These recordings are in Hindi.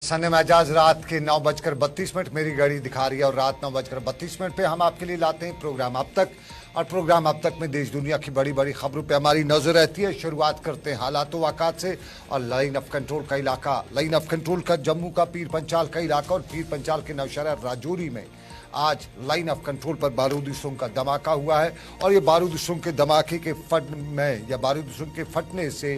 सन्ने मेजाज रात के 9:32 मेरी घड़ी दिखा रही है और रात 9:32 पे हम आपके लिए लाते हैं प्रोग्राम अब तक। और प्रोग्राम अब तक में देश दुनिया की बड़ी बड़ी खबरों पे हमारी नजर रहती है। शुरुआत करते हैं हालात वाक़ात से और लाइन ऑफ कंट्रोल का इलाका, लाइन ऑफ कंट्रोल का जम्मू का पीर पंचाल का इलाका और पीर पंचाल के नौशहरा राजौरी में आज लाइन ऑफ कंट्रोल पर बारूदी सुंग का धमाका हुआ है। और ये बारूदी सुंग के धमाके के फट में या बारूदी सुंग के फटने से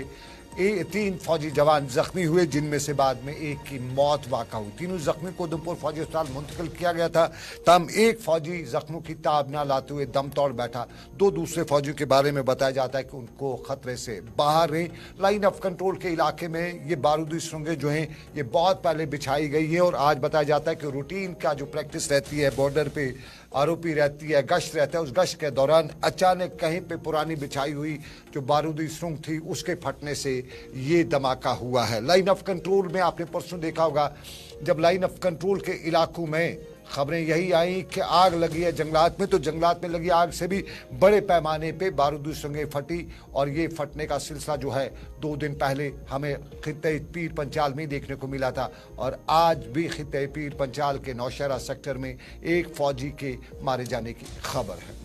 3 फौजी जवान जख्मी हुए, जिनमें से बाद में एक की मौत वाक़ा हुई। तीनों जख्मी को उधमपुर फौजी अस्पताल मुंतकिल किया गया था। तम एक फौजी जख्मों की ताब ना लाते हुए दम तोड़ बैठा। 2 दूसरे फौजियों के बारे में बताया जाता है कि उनको खतरे से बाहर रहे। लाइन ऑफ कंट्रोल के इलाके में ये बारूदी सुरंगें जो हैं ये बहुत पहले बिछाई गई है और आज बताया जाता है कि रूटीन का जो प्रैक्टिस रहती है, बॉर्डर पे आरोपी रहती है, गश्त रहता है, उस गश्त के दौरान अचानक कहीं पे पुरानी बिछाई हुई जो बारूदी सुरंग थी उसके फटने से ये धमाका हुआ है। लाइन ऑफ कंट्रोल में आपने परसों देखा होगा जब लाइन ऑफ कंट्रोल के इलाकों में खबरें यही आई कि आग लगी है जंगलात में, तो जंगलात में लगी आग से भी बड़े पैमाने पे बारूदी सुरंगें फटी और ये फटने का सिलसिला जो है 2 दिन पहले हमें खित्ते पीर पंचाल में देखने को मिला था और आज भी खित्ते पीर पंचाल के नौशहरा सेक्टर में एक फौजी के मारे जाने की खबर है।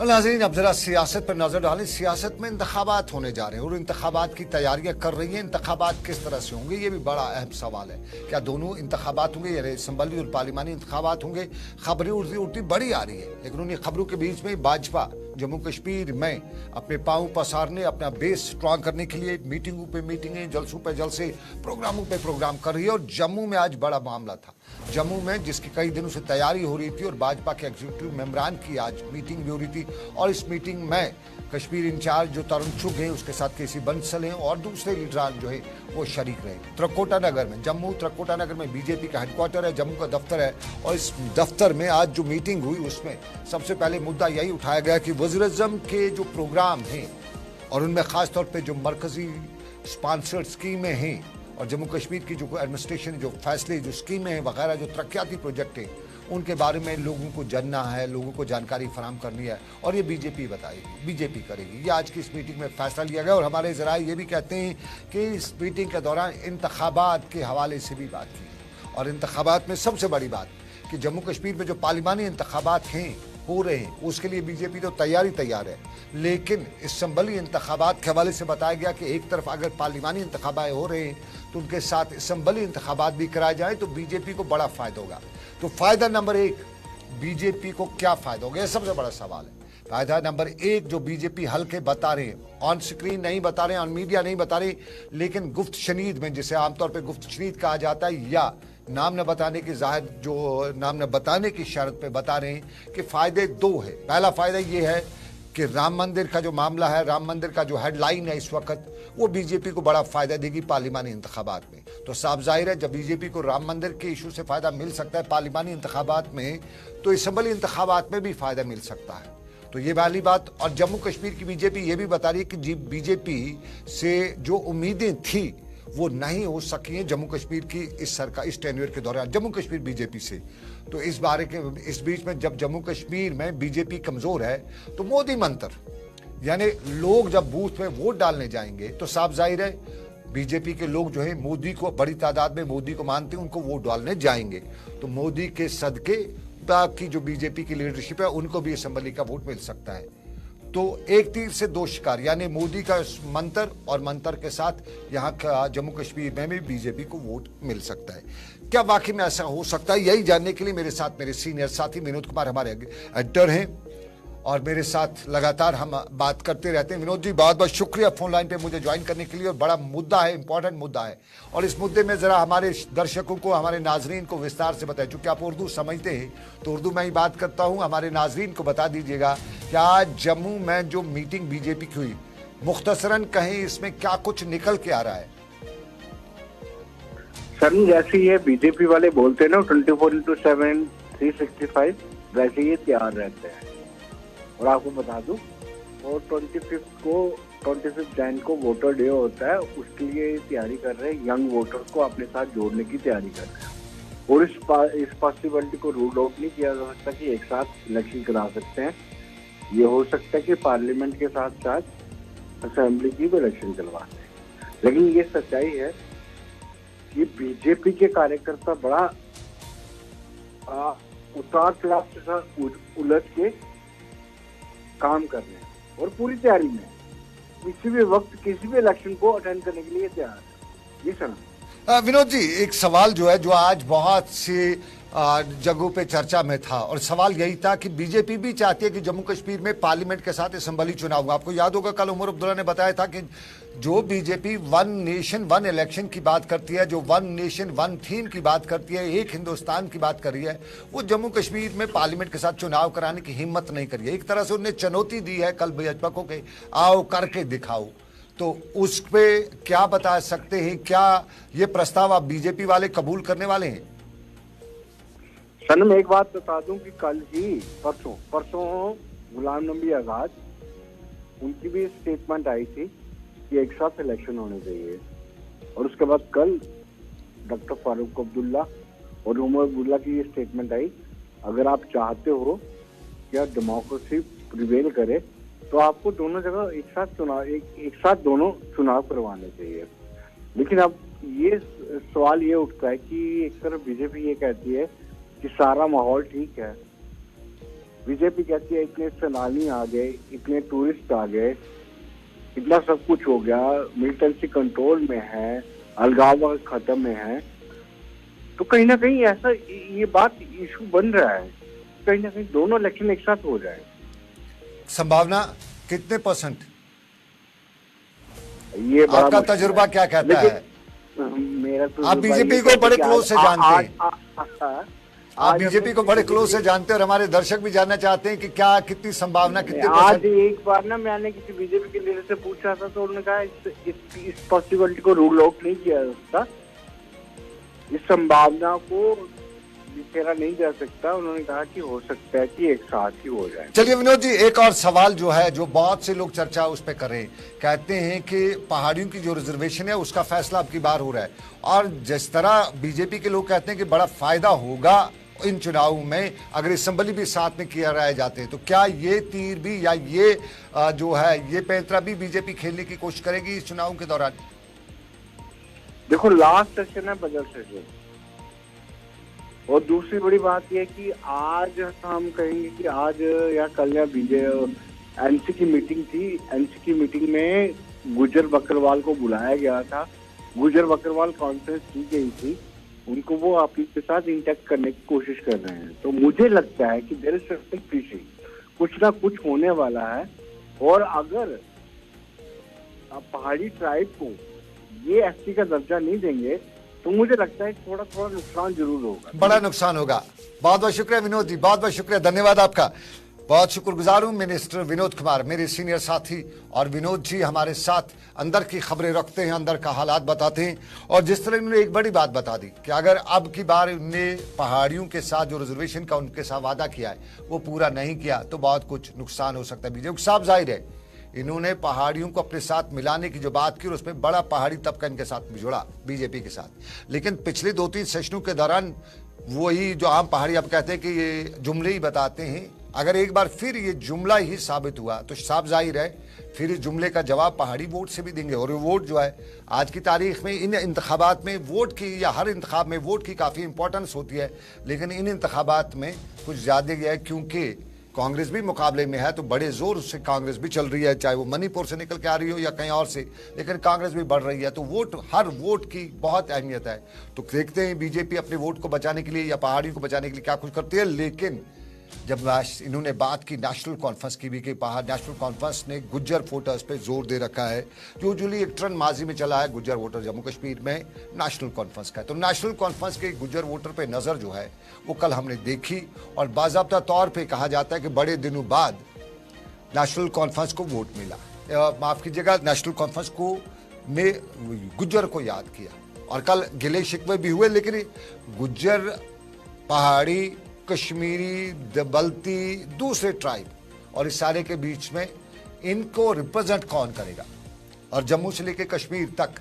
नाज़रीन, अब जरा सियासत पर नजर डालें। सियासत में इंतखाबात होने जा रहे हैं और इंतखाबात की तैयारियां कर रही हैं। इंतखाबात किस तरह से होंगे ये भी बड़ा अहम सवाल है। क्या दोनों इंतखाबात होंगे यानी असम्बली और पार्लिमानी इंतखाबात होंगे? खबरें उड़ती बड़ी आ रही है, लेकिन उन्हीं खबरों के बीच में भाजपा जम्मू कश्मीर में अपने पांव पसारने, अपना बेस स्ट्रांग करने के लिए मीटिंगों पे मीटिंगें, जलसों पे जलसे, प्रोग्रामों पे प्रोग्राम कर रही है। और जम्मू में आज बड़ा मामला था, जम्मू में जिसकी कई दिनों से तैयारी हो रही थी और भाजपा के एग्जीक्यूटिव मेंबरान की आज मीटिंग भी हो रही थी और इस मीटिंग में कश्मीर इंचार्ज जो तरुण चुग हैं, उसके साथ केसी बंसल हैं और दूसरे लीडरान जो है वो शरीक रहे। त्रकोटा नगर में, जम्मू त्रकोटा नगर में बीजेपी का हेडक्वार्टर है, जम्मू का दफ्तर है और इस दफ्तर में आज जो मीटिंग हुई उसमें सबसे पहले मुद्दा यही उठाया गया कि वज़ीर-ए-आज़म के जो प्रोग्राम हैं और उनमें खास तौर पे जो मरकजी स्पॉन्सर्ड स्कीमें हैं और जम्मू कश्मीर की जो एडमिनिस्ट्रेशन जो फैसले जो स्कीमें हैं वगैरह जो तरक्याती प्रोजेक्ट हैं उनके बारे में लोगों को जानना है, लोगों को जानकारी फराहम करनी है और ये बीजेपी बताएगी, बीजेपी करेगी। ये आज की इस मीटिंग में फैसला लिया गया और हमारे ज़राए ये भी कहते हैं कि इस मीटिंग के दौरान इंतखाबात के हवाले से भी बात की और इंतखाबात में सबसे बड़ी बात कि जम्मू कश्मीर में जो पार्लिमानी इंतखाबात हैं हो रहे हैं उसके लिए बीजेपी तो तैयार है, लेकिन असम्बली इंतखाबात के हवाले से बताया गया कि एक तरफ अगर पार्लिमानी इंतखाबात हो रहे हैं तो उनके साथ असम्बली इंतखाबात भी कराए जाए तो बीजेपी को बड़ा फ़ायदा होगा। तो फ़ायदा नंबर 1 बीजेपी को क्या फ़ायदा होगा, यह सबसे बड़ा सवाल है। फ़ायदा नंबर 1 जो बीजेपी हल्के बता रहे हैं, ऑन स्क्रीन नहीं बता रहे, ऑन मीडिया नहीं बता रहे, लेकिन गुफ्त शनीद में, जिसे आमतौर पर गुफ्त शनीद कहा जाता है या नाम न बताने की जाहिर जो नाम न बताने की शर्त पे बता रहे हैं कि फ़ायदे 2 है। पहला फ़ायदा ये है कि राम मंदिर का जो मामला है, राम मंदिर का जो हेडलाइन है इस वक्त, वो बीजेपी को बड़ा फ़ायदा देगी पार्लिमानी इंतखाबात में। तो साफ जाहिर है जब बीजेपी को राम मंदिर के इशू से फ़ायदा मिल सकता है पार्लिमानी इंतखाबात में, तो असम्बली इंतखाबात में भी फ़ायदा मिल सकता है। तो ये वाली बात। और जम्मू कश्मीर की बीजेपी ये भी बता रही है कि बीजेपी से जो उम्मीदें थी वो नहीं हो सकी हैं जम्मू कश्मीर की इस सरकार इस टेन्योर के दौरान जम्मू कश्मीर बीजेपी से। तो इस बारे के इस बीच में जब जम्मू कश्मीर में बीजेपी कमज़ोर है तो मोदी मंत्र यानी लोग जब बूथ में वोट डालने जाएंगे तो साफ जाहिर है बीजेपी के लोग जो है मोदी को बड़ी तादाद में मोदी को मानते हैं, उनको वोट डालने जाएंगे। तो मोदी के सदके बाकी जो बीजेपी की लीडरशिप है उनको भी असम्बली का वोट मिल सकता है। तो एक तीर से 2 शिकार यानी मोदी का मंत्र और मंत्र के साथ यहाँ का जम्मू कश्मीर में भी बीजेपी को वोट मिल सकता है। क्या वाकई में ऐसा हो सकता है? यही जानने के लिए मेरे साथ मेरे सीनियर साथी विनोद कुमार हमारे एडिटर हैं और मेरे साथ लगातार हम बात करते रहते हैं। विनोद जी बहुत बहुत शुक्रिया फ़ोन लाइन पे मुझे ज्वाइन करने के लिए और बड़ा मुद्दा है, इंपॉर्टेंट मुद्दा है और इस मुद्दे में ज़रा हमारे दर्शकों को, हमारे नाजरीन को विस्तार से बताएं। चूँकि आप उर्दू समझते हैं तो उर्दू में ही बात करता हूँ, हमारे नाजरीन को बता दीजिएगा कि आज जम्मू में जो मीटिंग बीजेपी की हुई, मुख्तसरन कहें इसमें क्या कुछ निकल के आ रहा है? सर जैसे ये बीजेपी वाले बोलते हैं ना 24/7 365, वैसे ये तैयार रहते हैं। और आपको बता दूं और 25 जैन को वोटर डे होता है, उसके लिए तैयारी कर रहे हैं, यंग वोटर्स को अपने साथ जोड़ने की तैयारी कर रहे हैं। और इस पॉसिबिलिटी को रूल आउट नहीं किया जा सकता कि एक साथ इलेक्शन करा सकते हैं। ये हो सकता है कि पार्लियामेंट के साथ साथ असेंबली की भी इलेक्शन करवा दें। लेकिन ये सच्चाई है कि बीजेपी के कार्यकर्ता बड़ा उतार चढ़ाव के साथ उलझ के काम कर रहे हैं और पूरी तैयारी में किसी भी वक्त किसी भी इलेक्शन को अटेंड करने के लिए तैयार है। जी सर। विनोद जी, एक सवाल जो है जो आज बहुत सी जगहों पे चर्चा में था, और सवाल यही था कि बीजेपी भी चाहती है कि जम्मू कश्मीर में पार्लियामेंट के साथ असेंबली चुनाव हुआ। आपको याद होगा कल उमर अब्दुल्ला ने बताया था कि जो BJP one nation one election की बात करती है, जो वन नेशन वन थीम की बात करती है, एक हिंदुस्तान की बात कर रही है, वो जम्मू कश्मीर में पार्लियामेंट के साथ चुनाव कराने की हिम्मत नहीं करी है। एक तरह से उन्हें चुनौती दी है कल भाजपा को कि आओ करके दिखाओ। तो उस पे क्या बता सकते हैं, क्या ये प्रस्ताव आप बीजेपी वाले कबूल करने वाले हैं? सर, मैं एक बात बता दूं कि कल ही परसों गुलाम नबी आजाद, उनकी भी स्टेटमेंट आई थी कि एक साथ इलेक्शन होने चाहिए, और उसके बाद कल डॉक्टर फारूक अब्दुल्ला और उमर अब्दुल्ला की ये स्टेटमेंट आई, अगर आप चाहते हो कि डेमोक्रेसी प्रिवेल करे तो आपको दोनों जगह एक साथ दोनों चुनाव करवाने चाहिए। लेकिन अब ये सवाल ये उठता है कि एक तरफ बीजेपी ये कहती है कि सारा माहौल ठीक है, बीजेपी कहती है इतने सैलानी आ गए, इतने टूरिस्ट आ गए, इतना सब कुछ हो गया, मिलिटेंसी कंट्रोल में है, अलगाव खत्म में है, तो कहीं ना कहीं ऐसा ये बात इशू बन रहा है, कहीं ना कहीं दोनों इलेक्शन एक साथ हो जाए। संभावना कितने %? ये आपका तजुर्बा क्या कहता है? मेरा तो आप बीजेपी को बड़े क्लोज से जानते हैं, आप बीजेपी को बड़े क्लोज से जानते हैं, और हमारे दर्शक भी जानना चाहते हैं कि क्या कितनी संभावना, कितने आज एक बार ना मैंने किसी बीजेपी के लीडर से पूछा था, तो उन्होंने कहा इस पॉसिबिलिटी को रूल आउट नहीं किया जा सकता, इस संभावना को बिखेरा नहीं जा सकता। उन्होंने कहा कि हो सकता है कि एक साथ ही हो जाए। चलिए विनोद जी, एक और सवाल जो है, जो बहुत से लोग चर्चा उस पर कर रहे हैं, कहते हैं कि पहाड़ियों की जो रिजर्वेशन है उसका फैसला अब की बार हो रहा है, और जिस तरह बीजेपी के लोग कहते हैं कि बड़ा फायदा होगा इन चुनावों में अगर असेंबली भी साथ में किया रहे जाते हैं, तो क्या ये तीर भी या ये जो है ये पैंतरा भी बीजेपी खेलने की कोशिश करेगी इस चुनाव के दौरान? देखो, लास्ट सेशन है बजट सेशन, और दूसरी बड़ी बात यह कि आज हम कहेंगे कि आज या कल या एनसी की मीटिंग थी, एनसी की मीटिंग में गुजर बकरवाल को बुलाया गया था, गुजर बकरवाल कॉन्फ्रेंस की गई थी, उनको वो आपके साथ इंटैक्ट करने की कोशिश कर रहे हैं। तो मुझे लगता है कि देयर इज समथिंग फिशी, कुछ ना कुछ होने वाला है, और अगर पहाड़ी ट्राइब को ये एसटी का दर्जा नहीं देंगे तो मुझे लगता है थोड़ा थोड़ा नुकसान जरूर होगा, बड़ा नुकसान होगा। बहुत बहुत शुक्रिया विनोद जी, बहुत बहुत शुक्रिया, धन्यवाद आपका। बहुत शुक्रगुजार हूं मिनिस्टर विनोद कुमार, मेरे सीनियर साथी, और विनोद जी हमारे साथ अंदर की खबरें रखते हैं, अंदर का हालात बताते हैं, और जिस तरह उन्होंने एक बड़ी बात बता दी कि अगर अब की बार उनने पहाड़ियों के साथ जो रिजर्वेशन का उनके साथ वादा किया है वो पूरा नहीं किया तो बहुत कुछ नुकसान हो सकता है बीजेपी। साफ जाहिर है इन्होंने पहाड़ियों को अपने साथ मिलाने की जो बात की और उसमें बड़ा पहाड़ी तबका इनके साथ जुड़ा बीजेपी के साथ, लेकिन पिछले 2-3 सेशनों के दौरान वही जो आम पहाड़ी अब कहते हैं कि ये जुमले ही बताते हैं, अगर एक बार फिर ये जुमला ही साबित हुआ तो साफ जाहिर है फिर इस जुमले का जवाब पहाड़ी वोट से भी देंगे। और वोट जो है आज की तारीख में इन इंतखाबात में वोट की, या हर इंतखाब में वोट की काफ़ी इंपॉर्टेंस होती है, लेकिन इन इंतखाबात में कुछ ज़्यादा गया है क्योंकि कांग्रेस भी मुकाबले में है, तो बड़े जोर से कांग्रेस भी चल रही है, चाहे वो मणिपुर से निकल के आ रही हो या कहीं और से, लेकिन कांग्रेस भी बढ़ रही है, तो वोट, हर वोट की बहुत अहमियत है। तो देखते हैं बीजेपी अपने वोट को बचाने के लिए या पहाड़ियों को बचाने के लिए क्या कुछ करती है। लेकिन जब इन्होंने बात की नेशनल कॉन्फ्रेंस की भी, कि नेशनल कॉन्फ्रेंस ने गुज्जर वोटर्स पे जोर दे रखा है, जो यूजुअली एक ट्रेंड माजी में चला है गुज्जर वोटर जम्मू कश्मीर में नेशनल कॉन्फ्रेंस का, तो नेशनल कॉन्फ्रेंस के गुज्जर वोटर पे नज़र जो है वो कल हमने देखी, और बाज़ाब्ता तौर पे कहा जाता है कि बड़े दिनों बाद नेशनल कॉन्फ्रेंस को वोट मिला, माफ़ कीजिएगा, नेशनल कॉन्फ्रेंस को ने गुज्जर को याद किया, और कल गिले शिकवे भी हुए, लेकिन गुज्जर, पहाड़ी, कश्मीरी, दबल्ती, दूसरे ट्राइब, और इस सारे के बीच में इनको रिप्रेजेंट कौन करेगा। और जम्मू से लेकर कश्मीर तक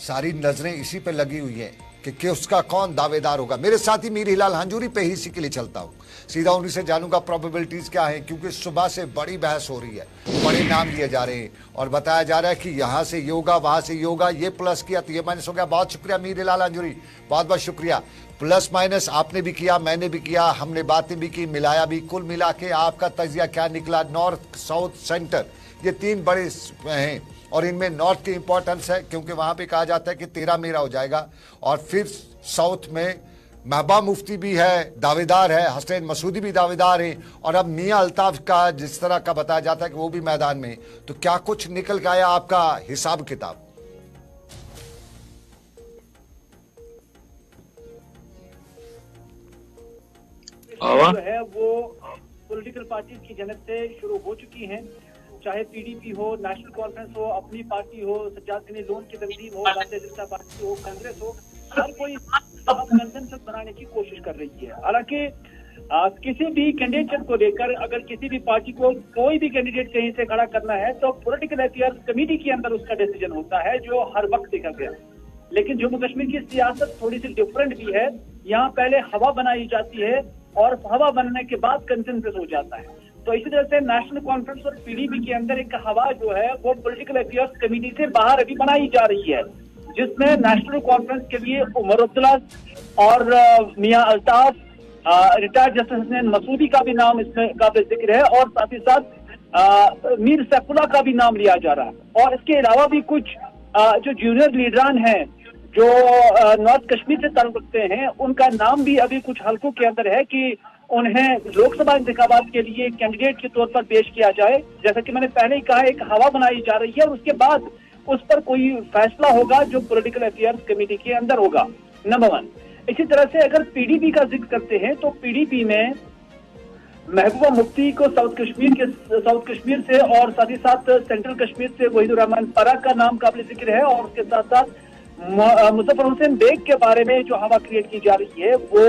सारी नजरें इसी पे लगी हुई हैं कि उसका कौन दावेदार होगा। मेरे साथी मीर हिलाल हंजूरी पे ही इसी के लिए चलता हूँ, सीधा उन्हीं से जानूंगा प्रोबेबिलिटीज क्या है, क्योंकि सुबह से बड़ी बहस हो रही है, बड़े नाम लिए जा रहे हैं और बताया जा रहा है कि यहाँ से योगा वहां से योगा, ये प्लस किया तो ये माइनस हो गया। बहुत शुक्रिया मीर हिलाल हंजूरी, बहुत बहुत शुक्रिया। प्लस माइनस आपने भी किया, मैंने भी किया, हमने बातें भी की, मिलाया भी। कुल मिला के आपका तजिया क्या निकला? नॉर्थ साउथ सेंटर ये 3 बड़े हैं और इनमें नॉर्थ की इंपॉर्टेंस है क्योंकि वहां पे कहा जाता है कि 13 मेरा हो जाएगा, और फिर साउथ में महबा मुफ्ती भी है, दावेदार है, हसनैन मसूदी भी दावेदार हैं, और अब मियां अल्ताफ का जिस तरह का बताया जाता है कि वो भी मैदान में। तो क्या कुछ निकल के आया आपका हिसाब किताब? जो है वो पॉलिटिकल पार्टीज की जनत से शुरू हो चुकी हैं, चाहे पीडीपी हो, नेशनल कॉन्फ्रेंस हो, अपनी पार्टी हो, सज्जाद गनी लोन की तंजीम हो, भारतीय जनता पार्टी हो, कांग्रेस हो, हर कोई कंसेंसस बनाने की कोशिश कर रही है। हालांकि किसी भी कैंडिडेट को लेकर अगर किसी भी पार्टी को कोई भी कैंडिडेट कहीं से खड़ा करना है तो पॉलिटिकल अफेयर्स कमेटी के अंदर उसका डिसीजन होता है, जो हर वक्त देखा गया। लेकिन जम्मू कश्मीर की सियासत थोड़ी सी डिफरेंट भी है। यहाँ पहले हवा बनाई जाती है और हवा बनने के बाद कंसेंसस हो जाता है। तो इसी तरह से नेशनल कॉन्फ्रेंस और पीडीपी के अंदर एक हवा जो है वो पॉलिटिकल अफेयर्स कमेटी से बाहर अभी बनाई जा रही है, जिसमें नेशनल कॉन्फ्रेंस के लिए उमर अब्दुल्ला और मियां अल्ताफ, रिटायर्ड जस्टिस हसनैन मसूदी का भी नाम इसमें काबिल जिक्र है, और साथ ही साथ मीर सैफुल्लाह का भी नाम लिया जा रहा है। और इसके अलावा भी कुछ जो जूनियर लीडरान हैं जो नॉर्थ कश्मीर से ताल्लुक रखते हैं, उनका नाम भी अभी कुछ हल्कों के अंदर है कि उन्हें लोकसभा इंतखाबात के लिए कैंडिडेट के तौर पर पेश किया जाए। जैसा कि मैंने पहले ही कहा, एक हवा बनाई जा रही है और उसके बाद उस पर कोई फैसला होगा जो पॉलिटिकल अफेयर्स कमेटी के अंदर होगा, नंबर 1। इसी तरह से अगर पीडीपी का जिक्र करते हैं तो पीडीपी में महबूबा मुफ्ती को साउथ कश्मीर से और साथ ही साथ सेंट्रल कश्मीर से वहीदुर रहमान परा का नाम काबिल जिक्र है, और उसके साथ साथ मुजफ्फर हुसैन बेग के बारे में जो हवा क्रिएट की जा रही है वो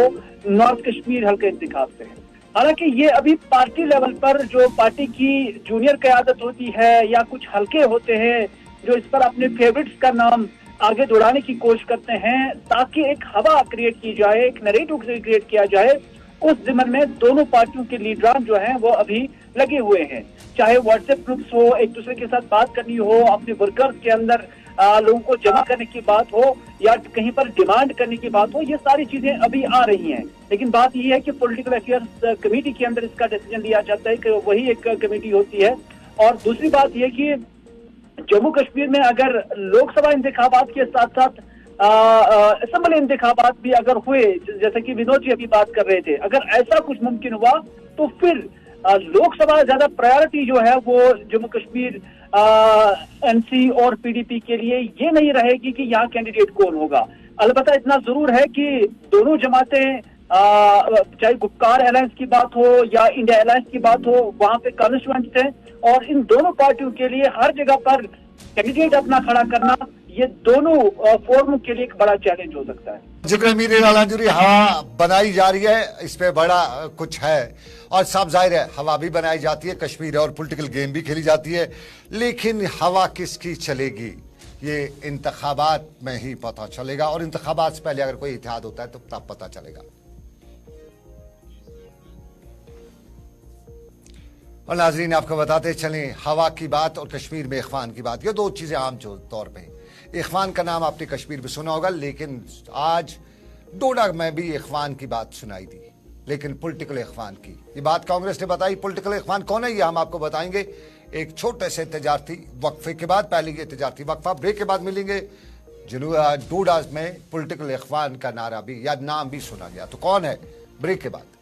नॉर्थ कश्मीर हल्के इंतखाब से है। हालांकि ये अभी पार्टी लेवल पर जो पार्टी की जूनियर क़यादत होती है या कुछ हल्के होते हैं जो इस पर अपने फेवरेट्स का नाम आगे दौड़ाने की कोशिश करते हैं ताकि एक हवा क्रिएट की जाए, एक नैरेटिव क्रिएट किया जाए, उस जिम्मन में दोनों पार्टियों के लीडरान जो हैं वो अभी लगे हुए हैं। चाहे व्हाट्सएप ग्रुप्स हो, एक दूसरे के साथ बात करनी हो, अपने वर्कर्स के अंदर लोगों को जमा करने की बात हो या कहीं पर डिमांड करने की बात हो, ये सारी चीजें अभी आ रही हैं। लेकिन बात यह है कि पॉलिटिकल अफेयर्स कमेटी के अंदर इसका डिसीजन लिया जाता है कि वही एक कमेटी होती है। और दूसरी बात यह कि जम्मू कश्मीर में अगर लोकसभा इंतखाबात के साथ साथ असेंबली इंतखाबात भी अगर हुए, जैसे कि विनोद जी अभी बात कर रहे थे, अगर ऐसा कुछ मुमकिन हुआ तो फिर लोकसभा ज्यादा प्रायोरिटी जो है वो जम्मू कश्मीर एनसी और पीडीपी के लिए ये नहीं रहेगी कि यहाँ कैंडिडेट कौन होगा। अलबत्ता इतना जरूर है कि दोनों जमातें, चाहे गुप्कार अलायंस की बात हो या इंडिया अलायंस की बात हो, वहां पे कॉन्स्टिट्यूएंट्स हैं और इन दोनों पार्टियों के लिए हर जगह पर कैंडिडेट अपना खड़ा करना ये दोनों फोरम के लिए एक बड़ा चैलेंज हो सकता है। जिक्र मीर हिलाल हंजूरी, हवा बनाई जा रही है, इस पे बड़ा कुछ है और साफ जाहिर है हवा भी बनाई जाती है, कश्मीर और पॉलिटिकल गेम भी खेली जाती है, लेकिन हवा किसकी चलेगी ये इंतखाबात में ही पता चलेगा, और इंतखाबात से पहले अगर कोई इत्तेहाद होता है तो तब पता चलेगा। और नाजरीन आपको बताते चलें, हवा की बात और कश्मीर में इखवान की बात, ये दो चीजें आम तौर पे। इखवान का नाम आपने कश्मीर में सुना होगा, लेकिन आज डोडा में भी इखवान की बात सुनाई दी, लेकिन पॉलिटिकल इखवान की ये बात कांग्रेस ने बताई। पॉलिटिकल इखवान कौन है ये हम आपको बताएंगे एक छोटे से तजारती वक्फे के बाद। पहले ये तजारती वक्फा, ब्रेक के बाद मिलेंगे। डोडा में पॉलिटिकल इखवान का नारा भी या नाम भी सुना गया, तो कौन है, ब्रेक के बाद।